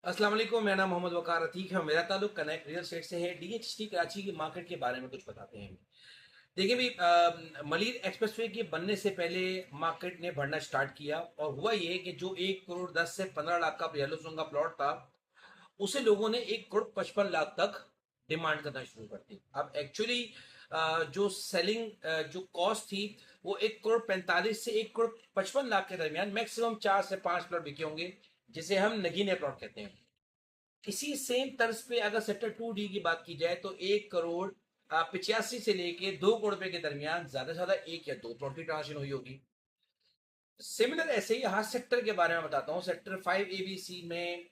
अस्सलाम वालेकुम। मेरा नाम मोहम्मद वकार अतीक है और मेरा ताल्लुक कनेक्ट रियल एस्टेट से है। डीएचटी कराची की मार्केट के बारे में कुछ बताते हैं। देखिए भाई, मलिर एक्सप्रेसवे के बनने से पहले मार्केट ने बढ़ना स्टार्ट किया और हुआ ये कि जो 1 करोड़ 10 से 15 लाख का येलो जोन का प्लॉट था, उसे लोगों ने 1 करोड़ 55 लाख तक डिमांड करना शुरू कर दी। अब एक्चुअली जो सेलिंग जो कॉस्ट थी वो 1 करोड़ 45 से 1 करोड़ 55 लाख के दरमियान मैक्सिमम 4 से 5 प्लॉट बिके होंगे, जिसे हम नगीने प्लॉट कहते हैं। इसी सेम तर्ज पे अगर सेक्टर 2D की बात की जाए तो 1 करोड़ 85 से लेके 2 करोड़ रुपए के दरमियान ज्यादा से ज्यादा एक या दो प्लॉट की ट्रांजेक्शन हुई होगी। सिमिलर ऐसे ही हर सेक्टर के बारे में बताता हूँ। सेक्टर 5ABC में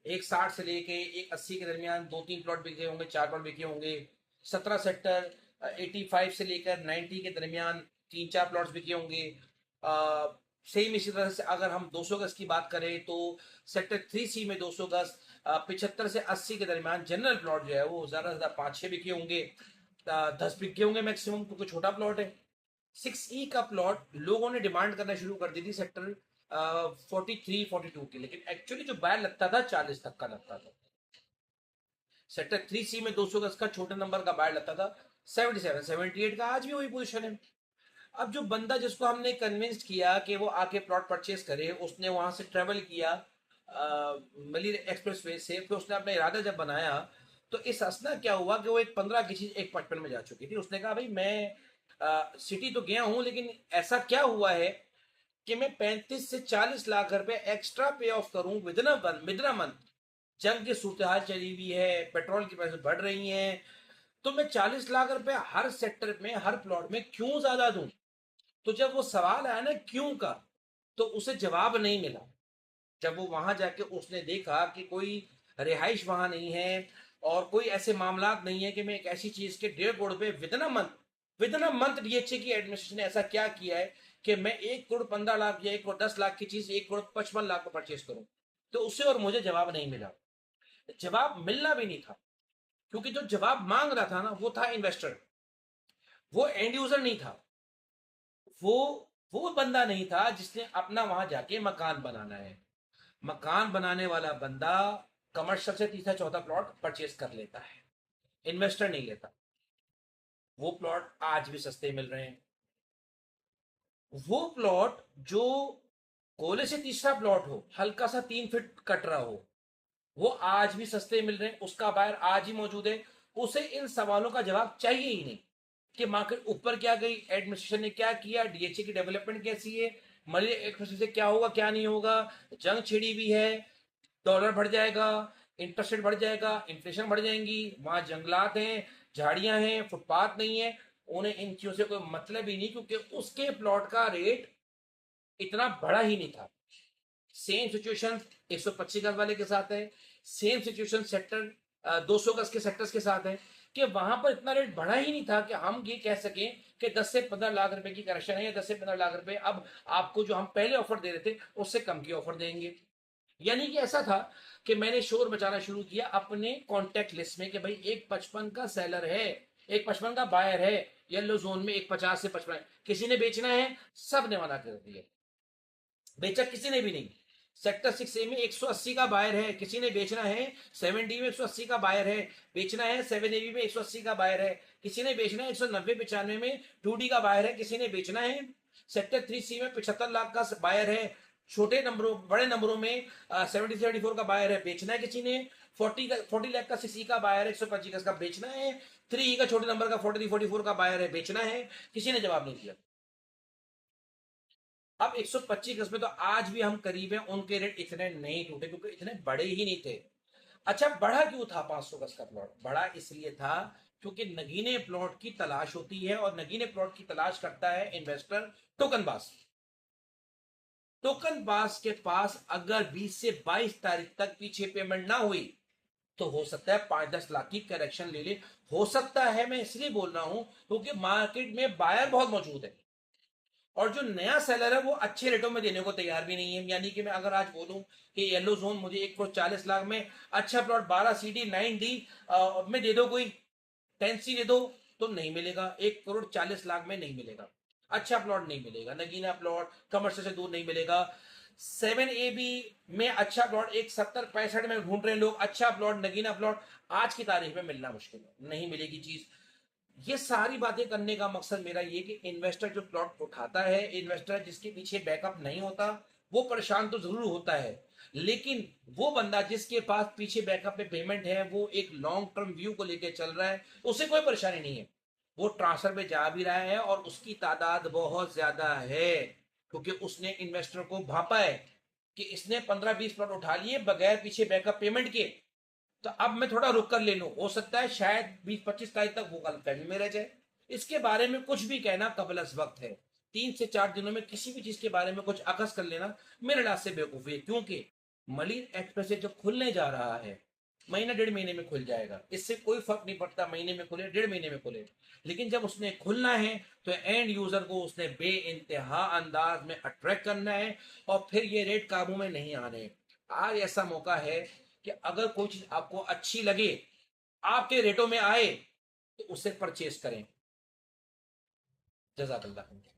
160 से लेके 180 के दरमियान दो तीन प्लॉट बिके होंगे, चार प्लॉट बिके होंगे। 17 सेक्टर 85 से लेकर 90 के दरमियान तीन चार प्लॉट्स बिके होंगे। सेम इसी तरह से अगर हम 200 गज की बात करें तो सेक्टर 3C में 200 गज 75 से 80 के दरमियान जनरल प्लॉट जो है वो ज्यादा से ज्यादा 5-6 बिके होंगे, 10 बिके होंगे मैक्सिमम, क्योंकि छोटा प्लॉट है। 6E का प्लॉट लोगों ने डिमांड करना शुरू कर दी थी सेक्टर 43-42 की, लेकिन एक्चुअली जो बायर लगता था 40 तक का लगता था। सेक्टर 3C में 200 गज का छोटे नंबर का बायर लगता था 77-78 का, आज भी वही पोजीशन है। अब जो बंदा जिसको हमने कन्विंस किया कि वो आके प्लॉट परचेज करे, उसने वहां से ट्रेवल किया मलिर एक्सप्रेस वे से, फिर उसने अपना इरादा जब बनाया तो इस असना क्या हुआ कि वो एक 15 की चीज 155 में जा चुकी थी। उसने कहा भाई मैं सिटी तो गया हूं, लेकिन ऐसा क्या हुआ है कि मैं 35 से 40 लाख रुपए एक्स्ट्रा पे ऑफ करूं विद इन अ मंथ। जंग की सूरत हाल चली हुई है, पेट्रोल की प्राइस बढ़ रही हैं, तो मैं 40 लाख रुपए हर सेक्टर में हर प्लॉट में क्यों ज्यादा दूं। तो जब वो सवाल आया ना क्यों का, तो उसे जवाब नहीं मिला। जब वो वहां जाके उसने देखा कि कोई रिहाइश वहां नहीं है और कोई ऐसे मामला नहीं है कि मैं एक ऐसी चीज के 1.5 करोड़ रुपए with in a month DHA की एडमिनिस्ट्रेशन ने ऐसा क्या किया है कि मैं 1 करोड़ 15 लाख या 1 करोड़ 10 लाख की चीज 1 करोड़ 55 लाख को परचेज करूं। तो उससे और मुझे जवाब नहीं मिला। जवाब मिलना भी नहीं था, क्योंकि जो जवाब मांग रहा था ना वो था इन्वेस्टर, वो एंड यूजर नहीं था। वो वो बंदा नहीं था जिसने अपना वहां जाके मकान बनाना है। मकान बनाने वाला बंदा कमर्शियल से तीसरा चौथा प्लॉट परचेज कर लेता है, इन्वेस्टर नहीं लेता। वो प्लॉट आज भी सस्ते मिल रहे हैं। वो प्लॉट जो कोले से तीसरा प्लॉट हो, हल्का सा 3 फीट कट रहा हो, वो आज भी सस्ते मिल रहे हैं, उसका बायर आज ही मौजूद है। उसे इन सवालों का जवाब चाहिए ही नहीं कि मार्केट ऊपर क्या गई, एडमिनिस्ट्रेशन ने क्या किया, डीएचए की डेवलपमेंट कैसी है, मलिर एक्सप्रेस से क्या होगा क्या नहीं होगा। जंग छिड़ी हुई है, डॉलर बढ़ जाएगा, इंटरेस्ट रेट बढ़ जाएगा, इन्फ्लेशन बढ़ जाएंगी, वहां जंगलात हैं, झाड़ियां हैं, फुटपाथ नहीं है। उन्हें इन चीजों से कोई मतलब ही नहीं, क्योंकि उसके प्लॉट का रेट इतना बड़ा ही नहीं था। सेम सिचुएशन 125 गज वाले के साथ है। सेम सिचुएशन सेक्टर 200 गज के सेक्टर्स के साथ है कि वहां पर इतना रेट बढ़ा ही नहीं था कि हम ये कह सकें कि 10 से 15 लाख रुपए की करेक्शन है, या 10 से 15 लाख रुपए अब आपको जो हम पहले ऑफर दे रहे थे उससे कम की ऑफर देंगे। यानी कि ऐसा था कि मैंने शोर मचाना शुरू किया अपने कॉन्टेक्ट लिस्ट में कि भाई 155 का सेलर है, 155 का बायर है, येलो जोन में 150 से 55 किसी ने बेचना है, सब ने मना कर दिया, बेचा किसी ने भी नहीं। सेक्टर 6A में 180 का बायर है, किसी ने बेचना है। 7D में 180 का बायर है, बेचना है। 7AB में 180 का बायर है, किसी ने बेचना है। 190-95 में 2D का बायर है, किसी ने बेचना है। सेक्टर 3C में 75 लाख का बायर है, छोटे नंबरों बड़े नंबरों में 70-74 का बायर है, बेचना है किसी ने। 40 लाख का 6E का बायर है, 125 का बेचना है। 3E का छोटे नंबर का 43-44 का बायर है, बेचना है। किसी ने जवाब नहीं दिया। अब 125 गज में तो आज भी हम करीब हैं, उनके रेट इतने नहीं टूटे क्योंकि इतने बड़े ही नहीं थे। अच्छा, बढ़ा क्यों था 500 गज का प्लॉट? बढ़ा इसलिए था क्योंकि नगीने प्लॉट की तलाश होती है, और नगीने प्लॉट की तलाश करता है इन्वेस्टर टोकनबाज। टोकनबाज के पास अगर 20 से 22 तारीख तक पीछे पेमेंट ना हुई तो हो सकता है 5-10 लाख की करेक्शन ले ले। हो सकता है, मैं इसलिए बोल रहा हूं क्योंकि मार्केट में बायर बहुत मौजूद है, और जो नया सेलर है वो अच्छे रेटों में देने को तैयार भी नहीं है। यानी कि मैं अगर आज बोलूं कि येलो जोन मुझे 1 करोड़ 40 लाख में अच्छा प्लॉट 12CD 9D में दे दो, कोई 10C दे दो, तो नहीं मिलेगा। 1 करोड़ 40 लाख में नहीं मिलेगा, अच्छा प्लॉट नहीं मिलेगा, नगीना प्लॉट कमर्शियल से दूर नहीं मिलेगा। 7AB में अच्छा प्लॉट एक 70-65 में ढूंढ रहे हैं लोग, अच्छा प्लॉट, नगीना प्लॉट, आज की तारीख में मिलना मुश्किल है, नहीं मिलेगी चीज। ये सारी बातें करने का मकसद मेरा ये कि इन्वेस्टर जो प्लॉट उठाता है, इन्वेस्टर जिसके पीछे बैकअप नहीं होता, वो परेशान तो जरूर होता है, लेकिन वो बंदा जिसके पास पीछे बैकअप पे पेमेंट है, वो एक लॉन्ग टर्म व्यू को लेकर चल रहा है, उसे कोई परेशानी नहीं है, वो ट्रांसफर पे जा भी रहा है और उसकी तादाद बहुत ज्यादा है, क्योंकि उसने इन्वेस्टर को भापा है कि इसने 15-20 प्लॉट उठा लिए बगैर पीछे बैकअप पेमेंट के, तो अब मैं थोड़ा रुक कर ले लूं, हो सकता है शायद 20-25 तारीख तक वो गलतफहमी में रह जाए। इसके बारे में कुछ भी कहना कबल अज वक्त है। 3 से 4 दिनों में किसी भी चीज के बारे में कुछ अकस कर लेना मेरे लिहाज से बेवकूफी है, क्योंकि मलिर एक्सप्रेस जब खुलने जा रहा है, महीना 1.5 महीने में खुल जाएगा, इससे कोई फर्क नहीं पड़ता महीने में खुले 1.5 महीने में खुले, लेकिन जब उसने खुलना है तो एंड यूजर को उसने बे इंतहा अंदाज में अट्रैक्ट करना है, और फिर ये रेट काबू में नहीं आने। आज ऐसा मौका है कि अगर कोई चीज आपको अच्छी लगे, आपके रेटों में आए, तो उसे परचेज करें। जज़ाकल्लाह।